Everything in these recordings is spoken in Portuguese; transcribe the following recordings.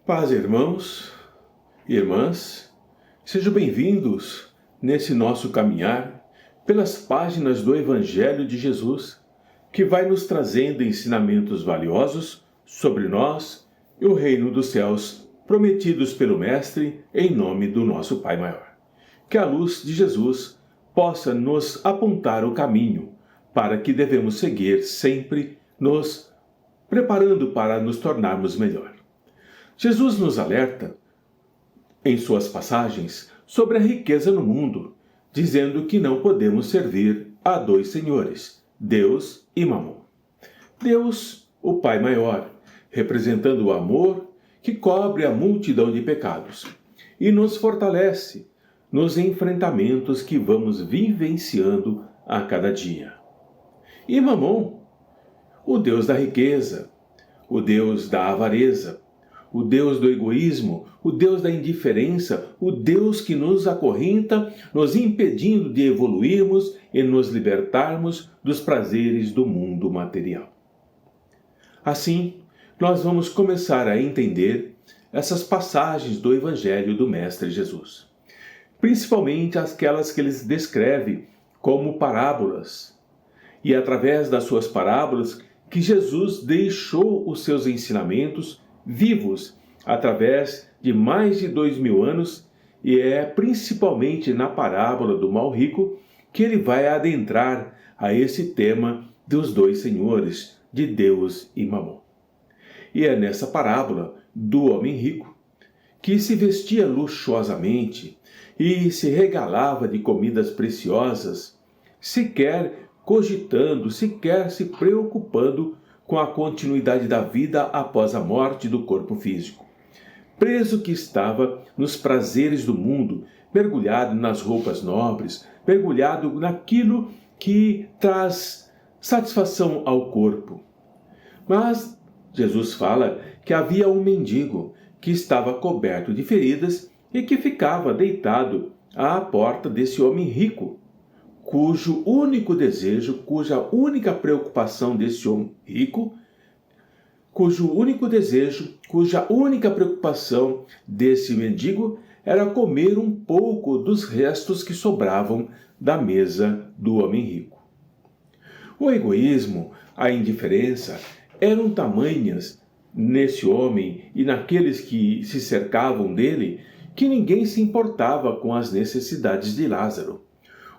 Paz, irmãos e irmãs, sejam bem-vindos nesse nosso caminhar pelas páginas do Evangelho de Jesus, que vai nos trazendo ensinamentos valiosos sobre nós e o reino dos céus prometidos pelo Mestre em nome do nosso Pai Maior. Que a luz de Jesus possa nos apontar o caminho para que devemos seguir sempre nos preparando para nos tornarmos melhor. Jesus nos alerta, em suas passagens, sobre a riqueza no mundo, dizendo que não podemos servir a dois senhores, Deus e Mamon. Deus, o Pai Maior, representando o amor que cobre a multidão de pecados e nos fortalece nos enfrentamentos que vamos vivenciando a cada dia. E Mamon, o Deus da riqueza, o Deus da avareza, o Deus do egoísmo, o Deus da indiferença, o Deus que nos acorrenta, nos impedindo de evoluirmos e nos libertarmos dos prazeres do mundo material. Assim, nós vamos começar a entender essas passagens do Evangelho do Mestre Jesus, principalmente aquelas que ele descreve como parábolas, e através das suas parábolas que Jesus deixou os seus ensinamentos vivos através de mais de 2000 anos, e é principalmente na parábola do mal rico que ele vai adentrar a esse tema dos dois senhores, de Deus e Mamon. E é nessa parábola do homem rico, que se vestia luxuosamente e se regalava de comidas preciosas, sequer cogitando, sequer se preocupando com a continuidade da vida após a morte do corpo físico. Preso que estava nos prazeres do mundo, mergulhado nas roupas nobres, mergulhado naquilo que traz satisfação ao corpo. Mas Jesus fala que havia um mendigo que estava coberto de feridas e que ficava deitado à porta desse homem rico, cujo único desejo, cuja única preocupação desse homem rico, cuja única preocupação desse mendigo era comer um pouco dos restos que sobravam da mesa do homem rico. O egoísmo, a indiferença eram tamanhas nesse homem e naqueles que se cercavam dele que ninguém se importava com as necessidades de Lázaro.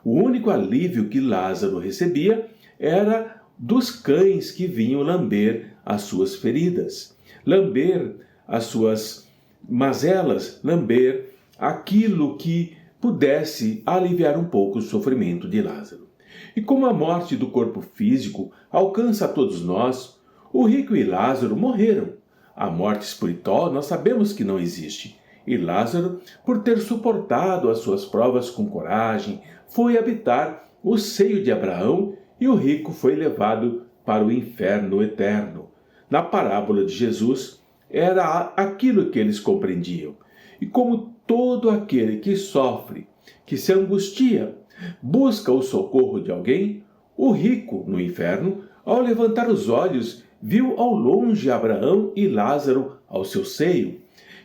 O único alívio que Lázaro recebia era dos cães que vinham lamber as suas feridas, lamber as suas mazelas, lamber aquilo que pudesse aliviar um pouco o sofrimento de Lázaro. E como a morte do corpo físico alcança a todos nós, o rico e Lázaro morreram. A morte espiritual nós sabemos que não existe. E Lázaro, por ter suportado as suas provas com coragem, foi habitar o seio de Abraão, e o rico foi levado para o inferno eterno. Na parábola de Jesus, era aquilo que eles compreendiam. E como todo aquele que sofre, que se angustia, busca o socorro de alguém, o rico, no inferno, ao levantar os olhos, viu ao longe Abraão e Lázaro ao seu seio.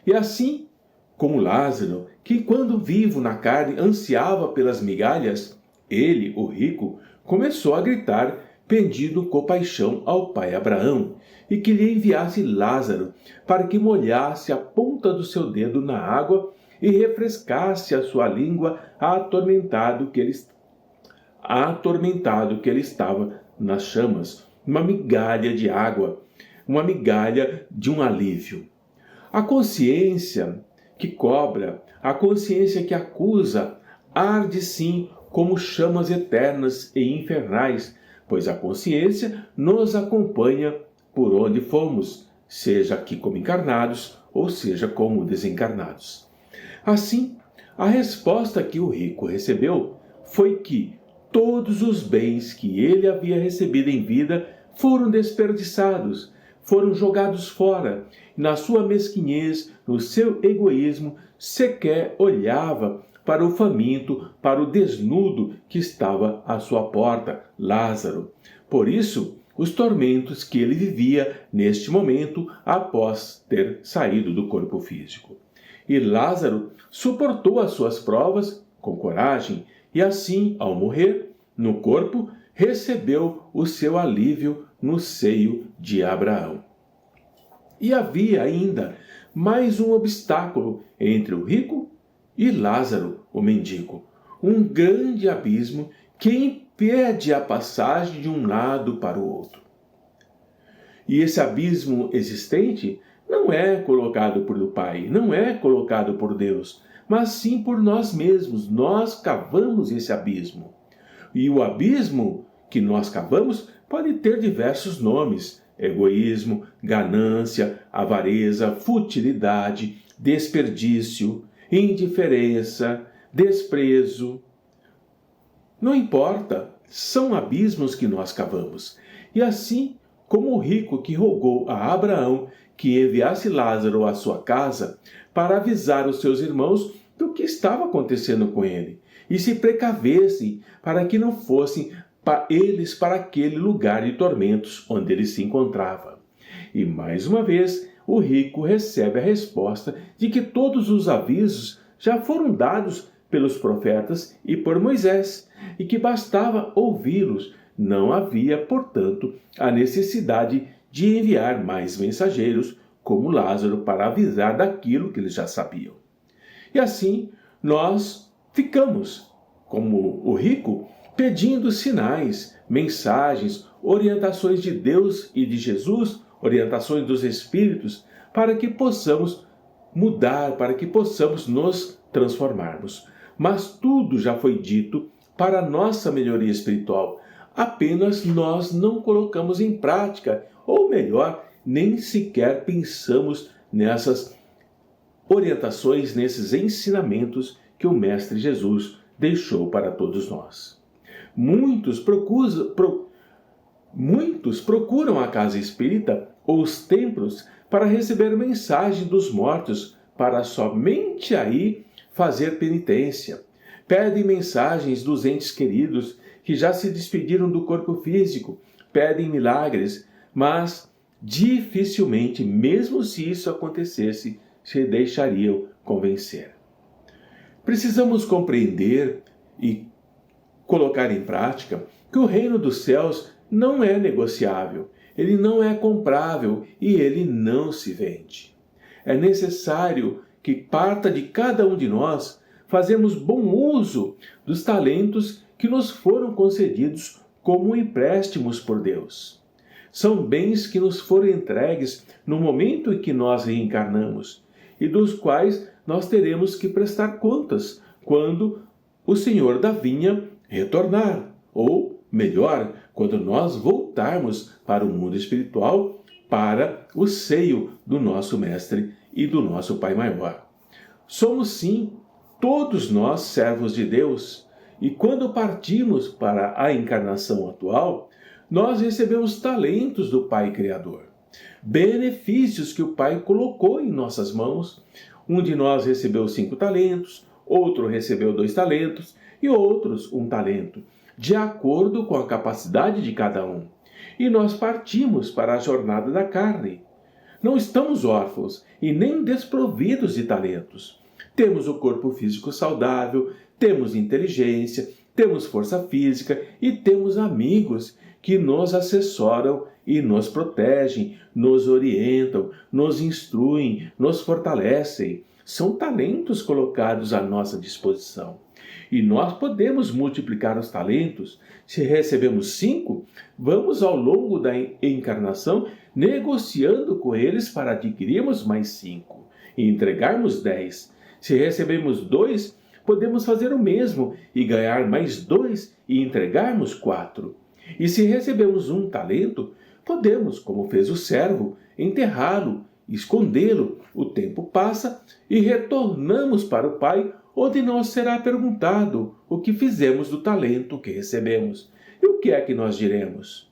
E assim, como Lázaro, que quando vivo na carne ansiava pelas migalhas, ele, o rico, começou a gritar, pedindo compaixão ao pai Abraão, e que lhe enviasse Lázaro para que molhasse a ponta do seu dedo na água e refrescasse a sua língua atormentado que ele estava nas chamas, uma migalha de água, uma migalha de um alívio. A consciência que cobra, a consciência que acusa, arde sim como chamas eternas e infernais, pois a consciência nos acompanha por onde fomos, seja aqui como encarnados ou seja como desencarnados. Assim, a resposta que o rico recebeu foi que todos os bens que ele havia recebido em vida foram desperdiçados, foram jogados fora, e na sua mesquinhez, no seu egoísmo, sequer olhava para o faminto, para o desnudo que estava à sua porta, Lázaro. Por isso, os tormentos que ele vivia neste momento após ter saído do corpo físico. E Lázaro suportou as suas provas com coragem e assim, ao morrer no corpo, recebeu o seu alívio no seio de Abraão. E havia ainda mais um obstáculo entre o rico e Lázaro, o mendigo, um grande abismo que impede a passagem de um lado para o outro. E esse abismo existente não é colocado por o Pai, não é colocado por Deus, mas sim por nós mesmos. Nós cavamos esse abismo. E o abismo que nós cavamos pode ter diversos nomes: egoísmo, ganância, avareza, futilidade, desperdício, indiferença, desprezo. Não importa, são abismos que nós cavamos. E assim como o rico que rogou a Abraão que enviasse Lázaro à sua casa para avisar os seus irmãos do que estava acontecendo com ele e se precavessem para que não fossem eles para aquele lugar de tormentos onde ele se encontrava. E mais uma vez, o rico recebe a resposta de que todos os avisos já foram dados pelos profetas e por Moisés, e que bastava ouvi-los. Não havia, portanto, a necessidade de enviar mais mensageiros, como Lázaro, para avisar daquilo que eles já sabiam. E assim, nós ficamos, como o rico, pedindo sinais, mensagens, orientações de Deus e de Jesus, orientações dos Espíritos, para que possamos mudar, para que possamos nos transformarmos. Mas tudo já foi dito para a nossa melhoria espiritual. Apenas nós não colocamos em prática, ou melhor, nem sequer pensamos nessas orientações, nesses ensinamentos que o Mestre Jesus deixou para todos nós. Muitos procuram a casa espírita ou os templos para receber mensagem dos mortos, para somente aí fazer penitência. Pedem mensagens dos entes queridos que já se despediram do corpo físico, pedem milagres, mas dificilmente, mesmo se isso acontecesse, se deixariam convencer. Precisamos compreender e colocar em prática que o reino dos céus não é negociável, ele não é comprável e ele não se vende. É necessário que parta de cada um de nós fazermos bom uso dos talentos que nos foram concedidos como empréstimos por Deus. São bens que nos foram entregues no momento em que nós reencarnamos e dos quais nós teremos que prestar contas quando o Senhor da vinha retornar, ou melhor, quando nós voltarmos para o mundo espiritual, para o seio do nosso Mestre e do nosso Pai Maior. Somos sim, todos nós servos de Deus, e quando partimos para a encarnação atual, nós recebemos talentos do Pai Criador, benefícios que o Pai colocou em nossas mãos. Um de nós recebeu 5 talentos, outro recebeu 2 talentos e outros 1 talento, de acordo com a capacidade de cada um. E nós partimos para a jornada da carne. Não estamos órfãos e nem desprovidos de talentos. Temos o corpo físico saudável, temos inteligência, temos força física e temos amigos que nos assessoram e nos protegem, nos orientam, nos instruem, nos fortalecem. São talentos colocados à nossa disposição. E nós podemos multiplicar os talentos. Se recebemos 5, vamos ao longo da encarnação negociando com eles para adquirirmos mais 5 e entregarmos 10. Se recebemos 2, podemos fazer o mesmo e ganhar mais 2 e entregarmos 4. E se recebemos 1 talento, podemos, como fez o servo, enterrá-lo, escondê-lo. O tempo passa e retornamos para o Pai, onde nos será perguntado o que fizemos do talento que recebemos. E o que é que nós diremos?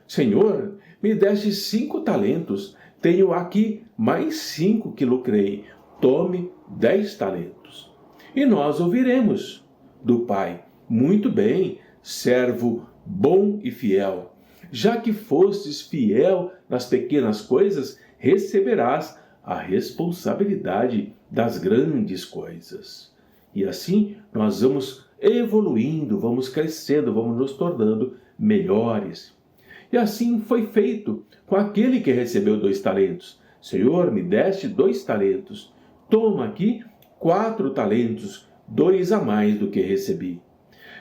Senhor, me deste 5 talentos, tenho aqui mais 5 que lucrei, tome 10 talentos. E nós ouviremos do Pai: muito bem, servo bom e fiel. Já que fostes fiel nas pequenas coisas, receberás a responsabilidade das grandes coisas. E assim nós vamos evoluindo, vamos crescendo, vamos nos tornando melhores. E assim foi feito com aquele que recebeu 2 talentos. Senhor, me deste 2 talentos. Toma aqui 4 talentos, 2 a mais do que recebi.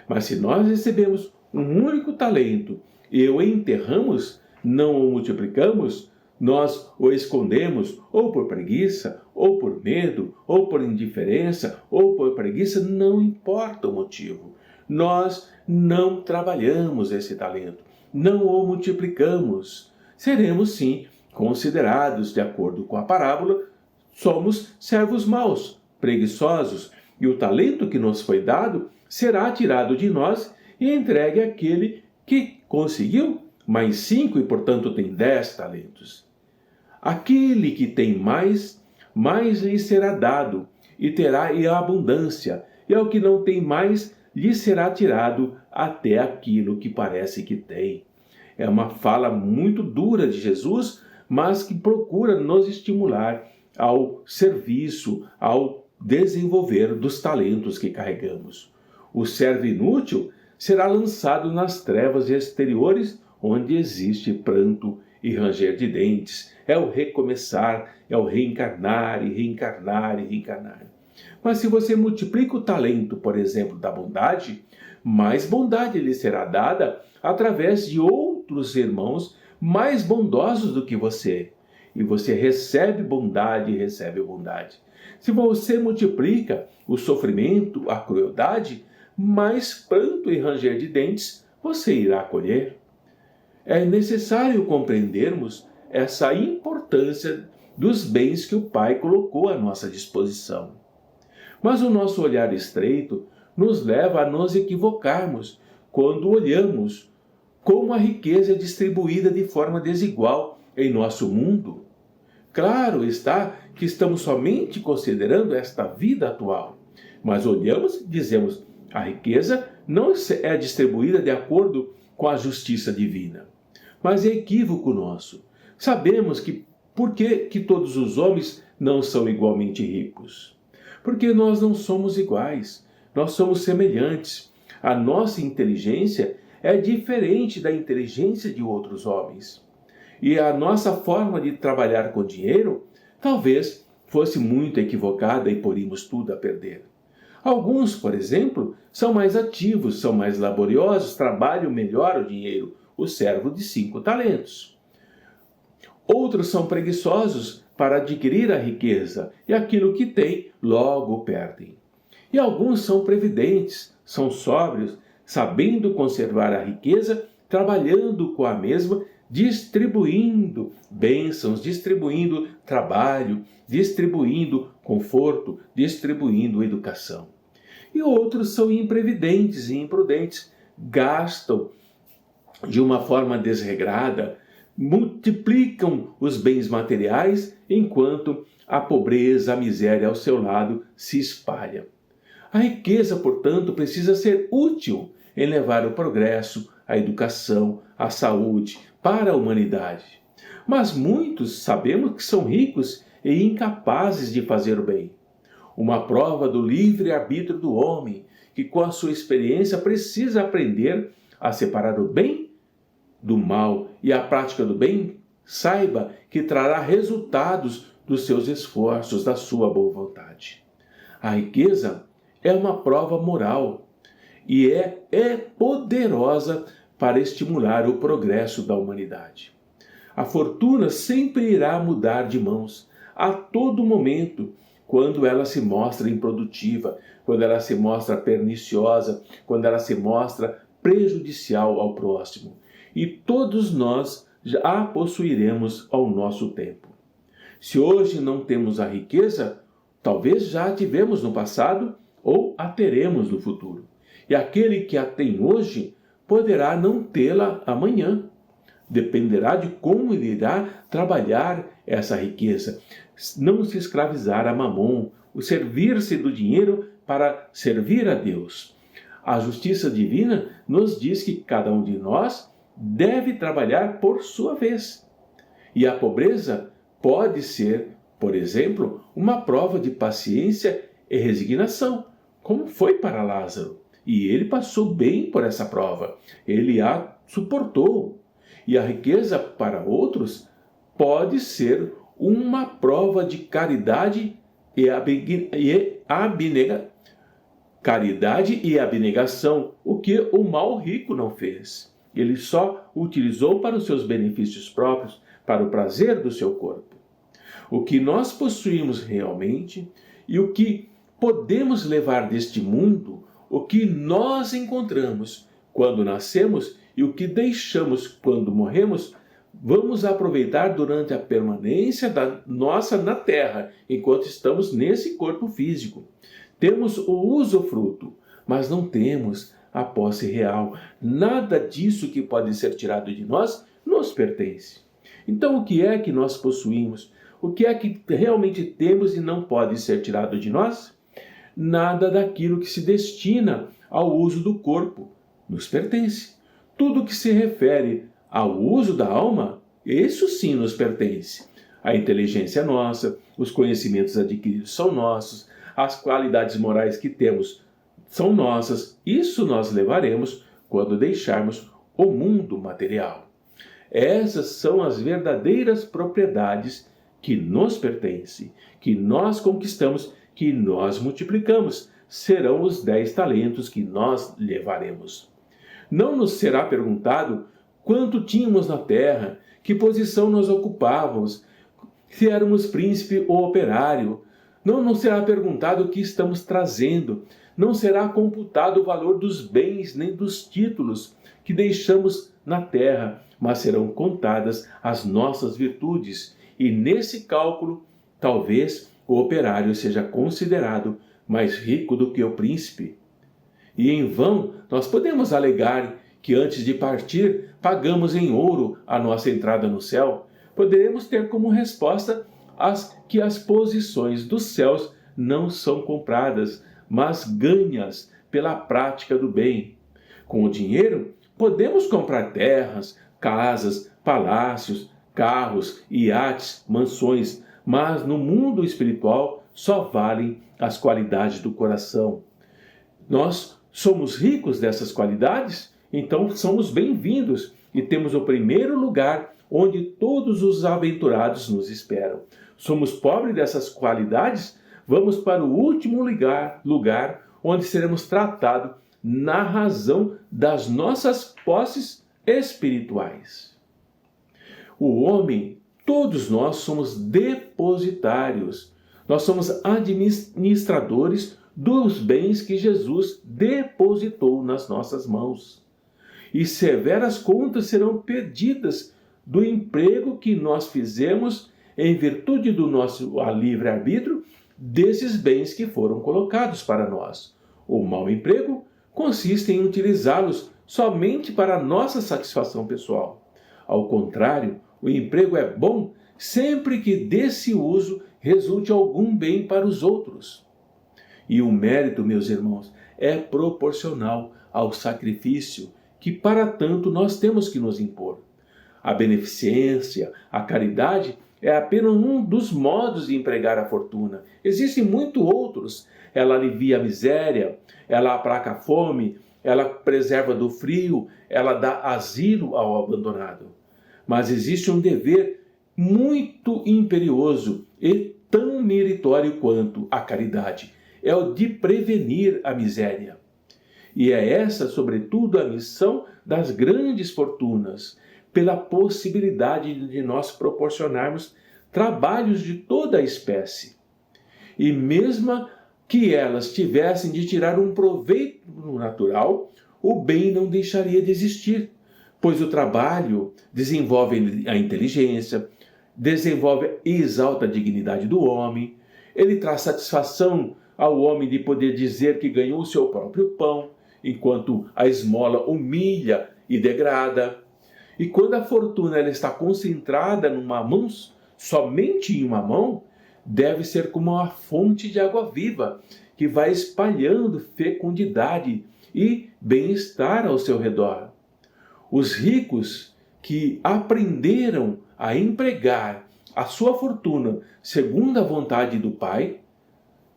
Mas se nós recebemos um único talento e o enterramos, não o multiplicamos, nós o escondemos ou por preguiça, ou por medo, ou por indiferença, ou por preguiça, não importa o motivo. Nós não trabalhamos esse talento, não o multiplicamos. Seremos sim considerados, de acordo com a parábola, somos servos maus, preguiçosos, e o talento que nos foi dado será tirado de nós e entregue àquele que conseguiu mais 5 e, portanto, tem 10 talentos. Aquele que tem mais lhe será dado, e terá em abundância, e ao que não tem mais, lhe será tirado até aquilo que parece que tem. É uma fala muito dura de Jesus, mas que procura nos estimular ao serviço, ao desenvolver dos talentos que carregamos. O servo inútil será lançado nas trevas exteriores, onde existe pranto e ranger de dentes. É o recomeçar, é o reencarnar e reencarnar e reencarnar. Mas se você multiplica o talento, por exemplo, da bondade, mais bondade lhe será dada através de outros irmãos mais bondosos do que você. E você recebe bondade e recebe bondade. Se você multiplica o sofrimento, a crueldade, mais pranto e ranger de dentes você irá colher. É necessário compreendermos essa importância dos bens que o Pai colocou à nossa disposição. Mas o nosso olhar estreito nos leva a nos equivocarmos quando olhamos como a riqueza é distribuída de forma desigual em nosso mundo. Claro está que estamos somente considerando esta vida atual, mas olhamos e dizemos: a riqueza não é distribuída de acordo com a justiça divina. Mas é equívoco nosso. Sabemos que por que todos os homens não são igualmente ricos? Porque nós não somos iguais, nós somos semelhantes. A nossa inteligência é diferente da inteligência de outros homens. E a nossa forma de trabalhar com dinheiro talvez fosse muito equivocada e poríamos tudo a perder. Alguns, por exemplo, são mais ativos, são mais laboriosos, trabalham melhor o dinheiro, o servo de 5 talentos. Outros são preguiçosos para adquirir a riqueza, e aquilo que têm, logo perdem. E alguns são previdentes, são sóbrios, sabendo conservar a riqueza, trabalhando com a mesma, distribuindo bênçãos, distribuindo trabalho, distribuindo conforto, distribuindo educação. E outros são imprevidentes e imprudentes, gastam de uma forma desregrada, multiplicam os bens materiais, enquanto a pobreza, a miséria ao seu lado se espalha. A riqueza, portanto, precisa ser útil em levar o progresso, a educação, a saúde para a humanidade. Mas muitos sabemos que são ricos e incapazes de fazer o bem. Uma prova do livre-arbítrio do homem, que com a sua experiência precisa aprender a separar o bem do mal, e a prática do bem, saiba que trará resultados dos seus esforços, da sua boa vontade. A riqueza é uma prova moral e é poderosa para estimular o progresso da humanidade. A fortuna sempre irá mudar de mãos a todo momento, quando ela se mostra improdutiva, quando ela se mostra perniciosa, quando ela se mostra prejudicial ao próximo. E todos nós a possuiremos ao nosso tempo. Se hoje não temos a riqueza, talvez já a tivemos no passado ou a teremos no futuro. E aquele que a tem hoje poderá não tê-la amanhã. Dependerá de como ele irá trabalhar essa riqueza. Não se escravizar a Mamon, o servir-se do dinheiro para servir a Deus. A justiça divina nos diz que cada um de nós deve trabalhar por sua vez. E a pobreza pode ser, por exemplo, uma prova de paciência e resignação, como foi para Lázaro. E ele passou bem por essa prova, ele a suportou. E a riqueza para outros pode ser uma prova de caridade e abnegação, o que o mal rico não fez. Ele só utilizou para os seus benefícios próprios, para o prazer do seu corpo. O que nós possuímos realmente e o que podemos levar deste mundo, o que nós encontramos quando nascemos e o que deixamos quando morremos, vamos aproveitar durante a permanência da nossa na Terra, enquanto estamos nesse corpo físico. Temos o usufruto, mas não temos a posse real. Nada disso que pode ser tirado de nós nos pertence. Então, o que é que nós possuímos? O que é que realmente temos e não pode ser tirado de nós? Nada daquilo que se destina ao uso do corpo nos pertence. Tudo que se refere ao uso da alma, isso sim nos pertence. A inteligência é nossa, os conhecimentos adquiridos são nossos, as qualidades morais que temos são nossas. Isso nós levaremos quando deixarmos o mundo material. Essas são as verdadeiras propriedades que nos pertencem, que nós conquistamos, que nós multiplicamos. Serão os 10 talentos que nós levaremos. Não nos será perguntado quanto tínhamos na terra, que posição nós ocupávamos, se éramos príncipe ou operário. Não nos será perguntado o que estamos trazendo. Não será computado o valor dos bens nem dos títulos que deixamos na terra, mas serão contadas as nossas virtudes. E nesse cálculo, talvez o operário seja considerado mais rico do que o príncipe. E em vão nós podemos alegar que antes de partir pagamos em ouro a nossa entrada no céu. Poderemos ter como resposta que as posições dos céus não são compradas, mas ganhas pela prática do bem. Com o dinheiro, podemos comprar terras, casas, palácios, carros, iates, mansões, mas no mundo espiritual só valem as qualidades do coração. Nós somos ricos dessas qualidades, então somos bem-vindos e temos o primeiro lugar onde todos os aventurados nos esperam. Somos pobres dessas qualidades, vamos para o último lugar onde seremos tratados na razão das nossas posses espirituais. O homem, todos nós somos depositários. Nós somos administradores dos bens que Jesus depositou nas nossas mãos. E severas contas serão pedidas do emprego que nós fizemos em virtude do nosso livre-arbítrio desses bens que foram colocados para nós. O mau emprego consiste em utilizá-los somente para a nossa satisfação pessoal. Ao contrário, o emprego é bom sempre que desse uso resulte algum bem para os outros. E o mérito, meus irmãos, é proporcional ao sacrifício que para tanto nós temos que nos impor. A beneficência, a caridade é apenas um dos modos de empregar a fortuna. Existem muitos outros. Ela alivia a miséria, ela aplaca a fome, ela preserva do frio, ela dá asilo ao abandonado. Mas existe um dever muito imperioso e tão meritório quanto a caridade. É o de prevenir a miséria. E é essa, sobretudo, a missão das grandes fortunas, pela possibilidade de nós proporcionarmos trabalhos de toda a espécie. E mesmo que elas tivessem de tirar um proveito natural, o bem não deixaria de existir, pois o trabalho desenvolve a inteligência, desenvolve e exalta a dignidade do homem, ele traz satisfação ao homem de poder dizer que ganhou o seu próprio pão, enquanto a esmola humilha e degrada. E quando a fortuna ela está concentrada numa mão, somente em uma mão, deve ser como uma fonte de água viva, que vai espalhando fecundidade e bem-estar ao seu redor. Os ricos que aprenderam a empregar a sua fortuna segundo a vontade do Pai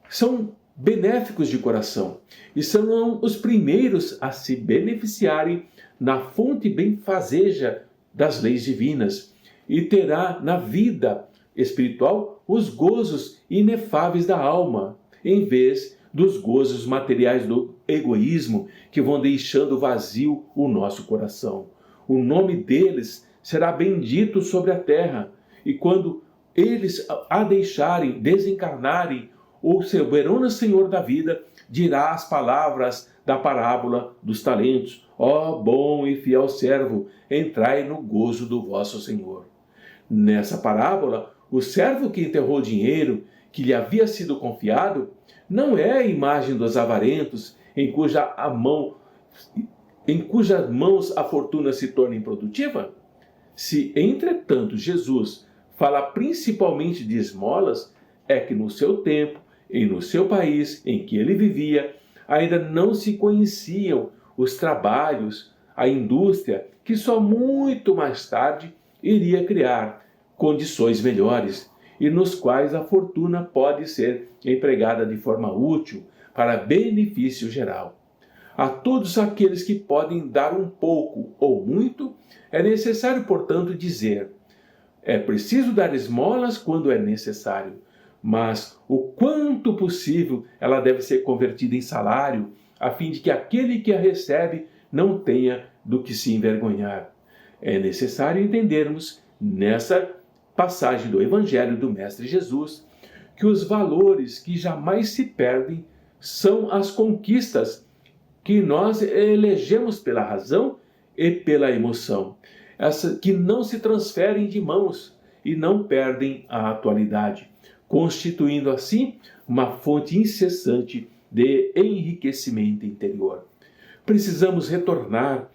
são benéficos de coração e são os primeiros a se beneficiarem na fonte benfazeja das leis divinas e terá na vida espiritual os gozos inefáveis da alma, em vez dos gozos materiais do egoísmo que vão deixando vazio o nosso coração. O nome deles será bendito sobre a terra, e quando eles a deixarem, desencarnarem, o soberano Senhor da vida dirá as palavras da parábola dos talentos: ó bom e fiel servo, entrai no gozo do vosso Senhor. Nessa parábola, o servo que enterrou o dinheiro que lhe havia sido confiado não é a imagem dos avarentos em cujas mãos a fortuna se torna improdutiva? Se, entretanto, Jesus fala principalmente de esmolas, é que no seu tempo e no seu país em que ele vivia, ainda não se conheciam os trabalhos, a indústria que só muito mais tarde iria criar condições melhores e nos quais a fortuna pode ser empregada de forma útil para benefício geral. A todos aqueles que podem dar um pouco ou muito, é necessário, portanto, dizer: é preciso dar esmolas quando é necessário, mas o quanto possível ela deve ser convertida em salário, a fim de que aquele que a recebe não tenha do que se envergonhar. É necessário entendermos, nessa passagem do Evangelho do Mestre Jesus, que os valores que jamais se perdem são as conquistas que nós elegemos pela razão e pela emoção, que não se transferem de mãos e não perdem a atualidade, constituindo assim uma fonte incessante de enriquecimento interior. Precisamos retornar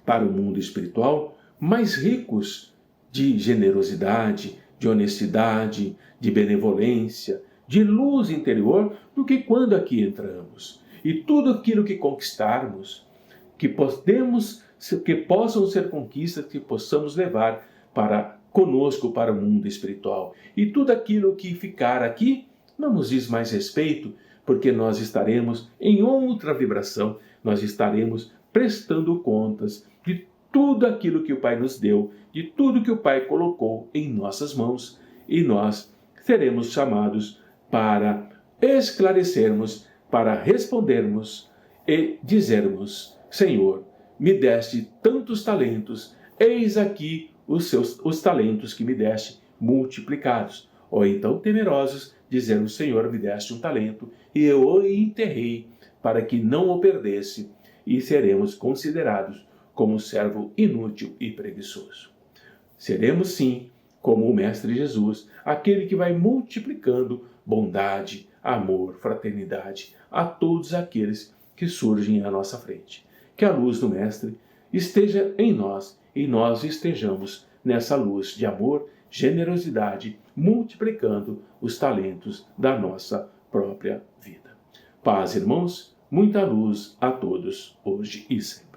para o mundo espiritual mais ricos de generosidade, de honestidade, de benevolência, de luz interior do que quando aqui entramos. E tudo aquilo que conquistarmos, que possam ser conquistas que possamos levar para conosco para o mundo espiritual. E tudo aquilo que ficar aqui não nos diz mais respeito, porque nós estaremos em outra vibração, nós estaremos prestando contas de tudo aquilo que o Pai nos deu, de tudo que o Pai colocou em nossas mãos, e nós seremos chamados para esclarecermos, para respondermos e dizermos: Senhor, me deste tantos talentos, eis aqui os talentos que me deste multiplicados. Ou então, temerosos, dizermos: Senhor, me deste um talento e eu o enterrei para que não o perdesse, e seremos considerados como servo inútil e preguiçoso. Seremos, sim, como o Mestre Jesus, aquele que vai multiplicando bondade, amor, fraternidade a todos aqueles que surgem à nossa frente. Que a luz do Mestre esteja em nós e nós estejamos nessa luz de amor, generosidade, multiplicando os talentos da nossa própria vida. Paz, irmãos, muita luz a todos, hoje e sempre.